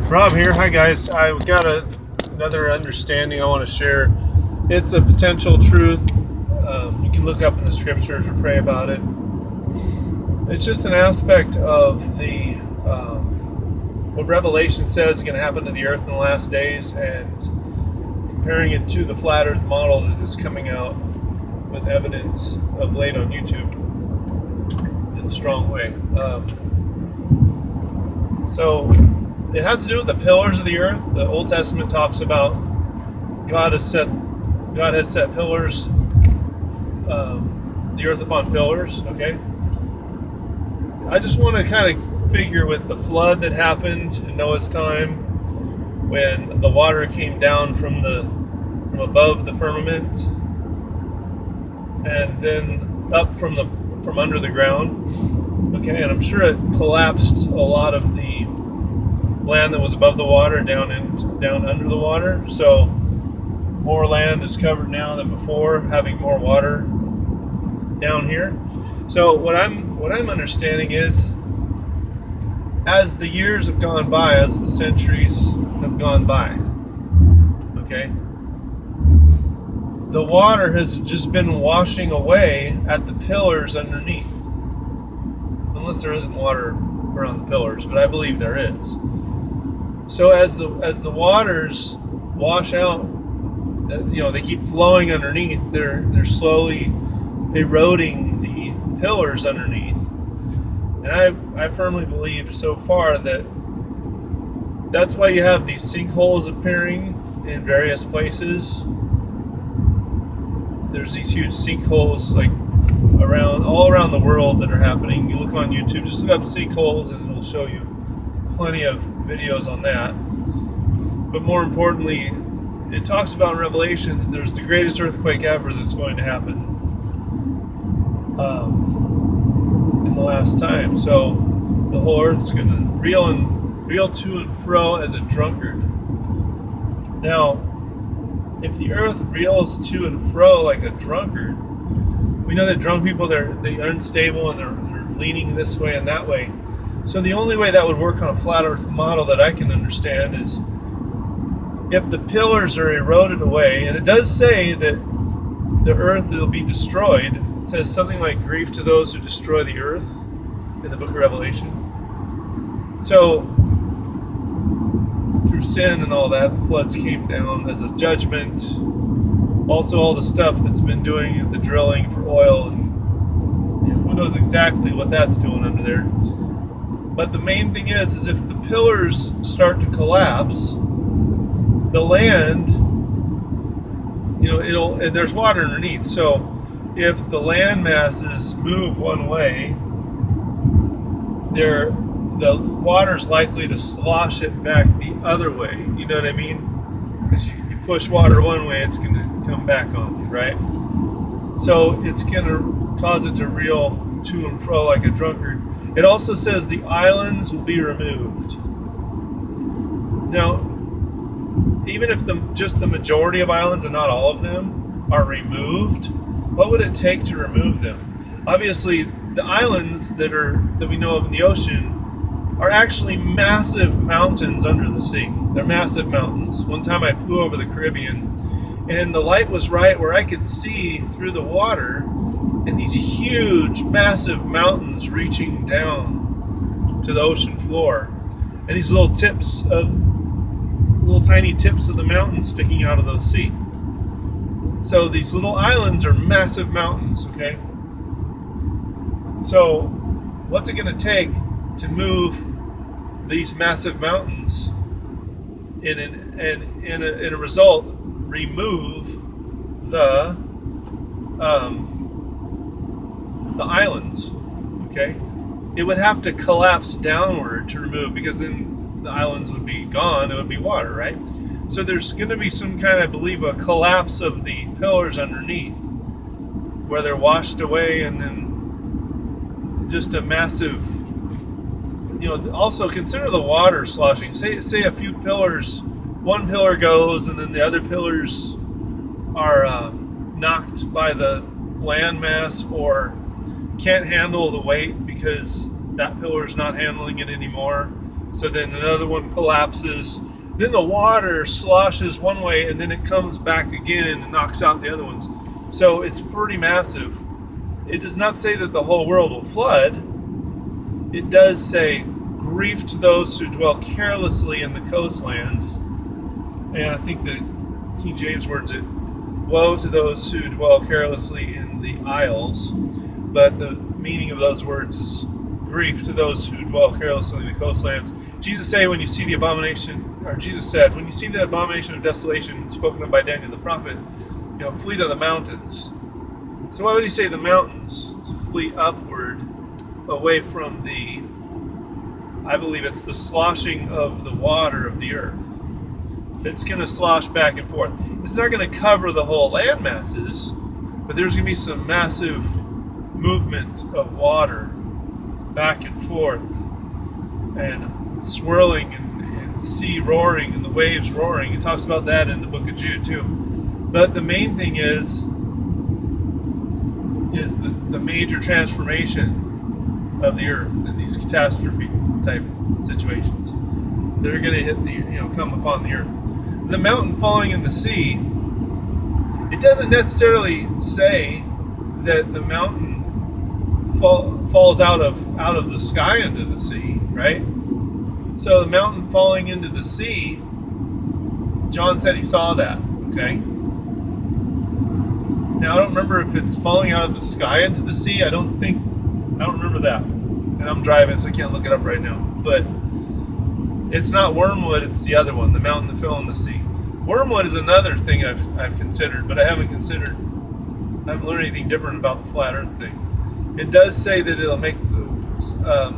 Rob here. Hi, guys. I've got another understanding I want to share. It's a potential truth. You can look up in the scriptures or pray about it. It's just an aspect of the what Revelation says is going to happen to the earth in the last days, and comparing it to the flat earth model that is coming out with evidence of late on YouTube in a strong way. So it has to do with the pillars of the earth. The Old Testament talks about God has set pillars, the earth upon pillars. Okay, I just want to kind of figure with the flood that happened in Noah's time, when the water came down from above the firmament, and then up from under the ground. Okay, and I'm sure it collapsed a lot of the land that was above the water down under the water. So more land is covered now than before, having more water down here. So what I'm understanding is, as the years have gone by, as the centuries have gone by, okay, the water has just been washing away at the pillars underneath. Unless there isn't water around the pillars, but I believe there is. So as the waters wash out, they keep flowing underneath. They're slowly eroding the pillars underneath. And I firmly believe so far that's why you have these sinkholes appearing in various places. There's these huge sinkholes all around the world that are happening. You look on YouTube, just look up sinkholes and it'll show you plenty of videos on that. But more importantly, it talks about in Revelation that there's the greatest earthquake ever that's going to happen in the last time. So the whole earth's going to reel to and fro as a drunkard. Now, if the earth reels to and fro like a drunkard, we know that drunk people, they're unstable and they're leaning this way and that way. So the only way that would work on a flat earth model that I can understand is if the pillars are eroded away, and it does say that the earth will be destroyed. It says something like grief to those who destroy the earth in the book of Revelation. So through sin and all that, the floods came down as a judgment. Also all the stuff that's been doing the drilling for oil, and who knows exactly what that's doing under there. But the main thing is if the pillars start to collapse, the land, there's water underneath. So if the land masses move one way, the water's likely to slosh it back the other way. You know what I mean? Because you push water one way, it's going to come back on you, right? So it's going to cause it to reel to and fro like a drunkard. It also says the islands will be removed. Now, even if just the majority of islands and not all of them are removed, what would it take to remove them? Obviously, the islands that we know of in the ocean are actually massive mountains under the sea. They're massive mountains. One time I flew over the Caribbean, and the light was right where I could see through the water, and these huge, massive mountains reaching down to the ocean floor, and these little tiny tips of the mountains sticking out of the sea. So these little islands are massive mountains, okay? So what's it going to take to move these massive mountains and in a result remove the islands? Okay, it would have to collapse downward to remove, because then the islands would be gone. It would be water, right? So there's going to be some kind, I believe, a collapse of the pillars underneath, where they're washed away, and then just a massive, also consider the water sloshing. Say a few pillars, one pillar goes, and then the other pillars are knocked by the landmass or can't handle the weight because that pillar is not handling it anymore. So then another one collapses. Then the water sloshes one way and then it comes back again and knocks out the other ones. So it's pretty massive. It does not say that the whole world will flood. It does say, grief to those who dwell carelessly in the coastlands. And I think the King James words it, woe to those who dwell carelessly in the isles. But the meaning of those words is grief to those who dwell carelessly in the coastlands. Jesus said, when you see the abomination of desolation spoken of by Daniel the prophet, flee to the mountains. So why would he say the mountains? To flee upward, away from I believe it's the sloshing of the water of the earth. It's going to slosh back and forth. It's not going to cover the whole land masses, but there's going to be some massive movement of water back and forth, and swirling, and sea roaring, and the waves roaring. It talks about that in the book of Jude too. But the main thing is the major transformation of the earth in these catastrophe type situations that are going to hit come upon the earth. The mountain falling in the sea, it doesn't necessarily say that the mountain falls out of the sky into the sea, right? So the mountain falling into the sea, John said he saw that, okay? Now I don't remember if it's falling out of the sky into the sea. I don't remember that. And I'm driving, so I can't look it up right now. But it's not wormwood, it's the other one, the mountain that fell in the sea. Wormwood is another thing I've considered, but I haven't learned anything different about the flat earth thing. It does say that it'll make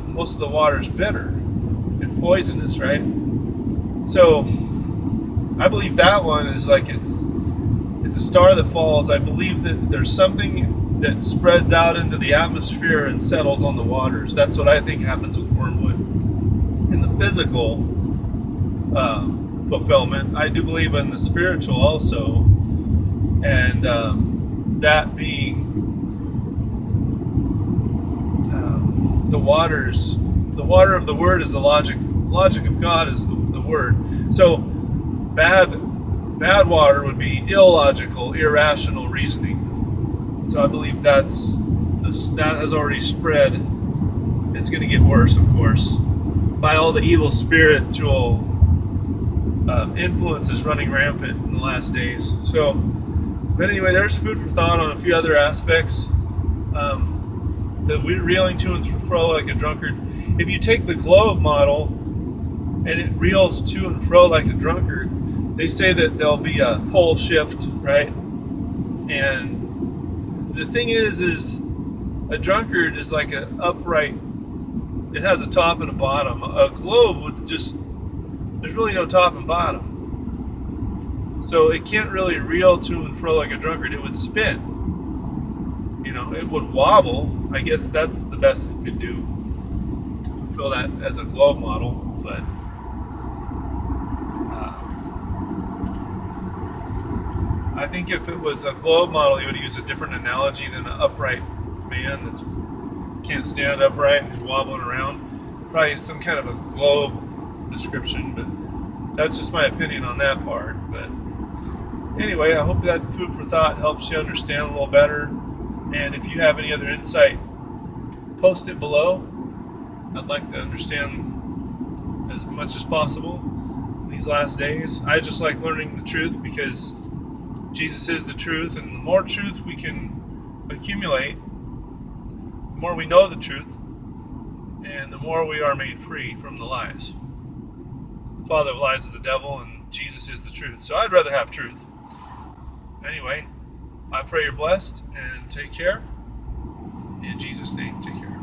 most of the waters bitter and poisonous, right? So I believe that one is like it's a star that falls. I believe that there's something that spreads out into the atmosphere and settles on the waters. That's what I think happens with wormwood. In the physical fulfillment, I do believe in the spiritual also, and that being the waters. The water of the word is the logic. Logic of God is the word. So bad water would be illogical, irrational reasoning. So I believe that has already spread. It's going to get worse, of course, by all the evil spiritual influences running rampant in the last days. So, but anyway, there's food for thought on a few other aspects. The reeling to and fro like a drunkard. If you take the globe model and it reels to and fro like a drunkard, they say that there'll be a pole shift, right? And the thing is a drunkard is like an upright. It has a top and a bottom. A globe would there's really no top and bottom. So it can't really reel to and fro like a drunkard. It would spin. It would wobble. I guess that's the best it could do to fulfill that as a globe model. But I think if it was a globe model, you would use a different analogy than an upright man that can't stand upright and wobbling around. Probably some kind of a globe description, but that's just my opinion on that part. But anyway, I hope that food for thought helps you understand a little better. And if you have any other insight, post it below. I'd like to understand as much as possible in these last days. I just like learning the truth because Jesus is the truth, and the more truth we can accumulate, the more we know the truth, and the more we are made free from the lies. The father of lies is the devil, and Jesus is the truth. So I'd rather have truth. Anyway, I pray you're blessed, and take care. In Jesus' name, take care.